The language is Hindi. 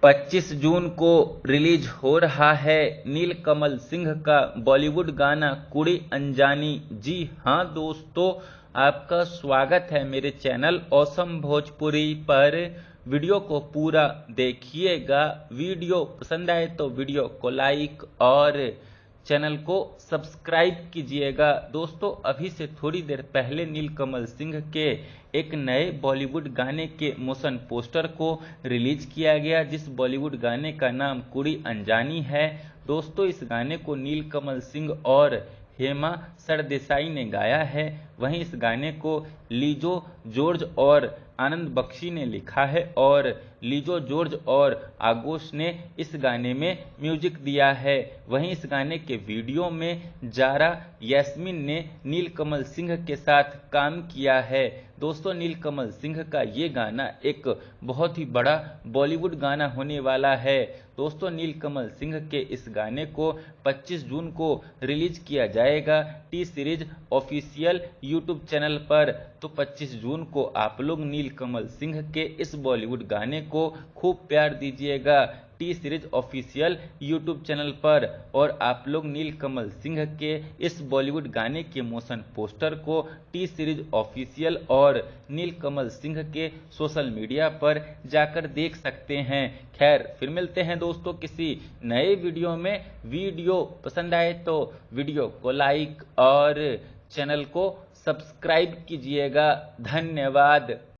25 जून को रिलीज हो रहा है नीलकमल सिंह का बॉलीवुड गाना कुड़ी अनजानी। जी हाँ दोस्तों, आपका स्वागत है मेरे चैनल ऑसम भोजपुरी पर। वीडियो को पूरा देखिएगा। वीडियो पसंद आए तो वीडियो को लाइक और चैनल को सब्सक्राइब कीजिएगा। दोस्तों, अभी से थोड़ी देर पहले नीलकमल सिंह के एक नए बॉलीवुड गाने के मोशन पोस्टर को रिलीज किया गया, जिस बॉलीवुड गाने का नाम कुड़ी अनजानी है। दोस्तों, इस गाने को नीलकमल सिंह और हेमा सरदेसाई ने गाया है। वहीं इस गाने को लीजो जॉर्ज और आनंद बख्शी ने लिखा है और लीजो जॉर्ज और आगोश ने इस गाने में म्यूजिक दिया है। वहीं इस गाने के वीडियो में जारा यास्मीन ने नीलकमल सिंह के साथ काम किया है। दोस्तों, नीलकमल सिंह का ये गाना एक बहुत ही बड़ा बॉलीवुड गाना होने वाला है। दोस्तों, नीलकमल सिंह के इस गाने को 25 जून को रिलीज किया जाएगा T series official YouTube channel पर। तो 25 जून को आप लोग नीलकमल सिंह के इस बॉलीवुड गाने को खूब प्यार दीजिएगा T series official YouTube channel पर। और आप लोग नीलकमल सिंह के इस बॉलीवुड गाने के मोशन पोस्टर को टी सीरीज ऑफिशियल और नीलकमल सिंह के सोशल मीडिया पर जाकर देख सकते हैं। खैर, फिर मिलते हैं दोस्तों किसी नए वीडियो में। वीडियो पसंद आए तो वीडियो को लाइक और चैनल को सब्सक्राइब कीजिएगा। धन्यवाद।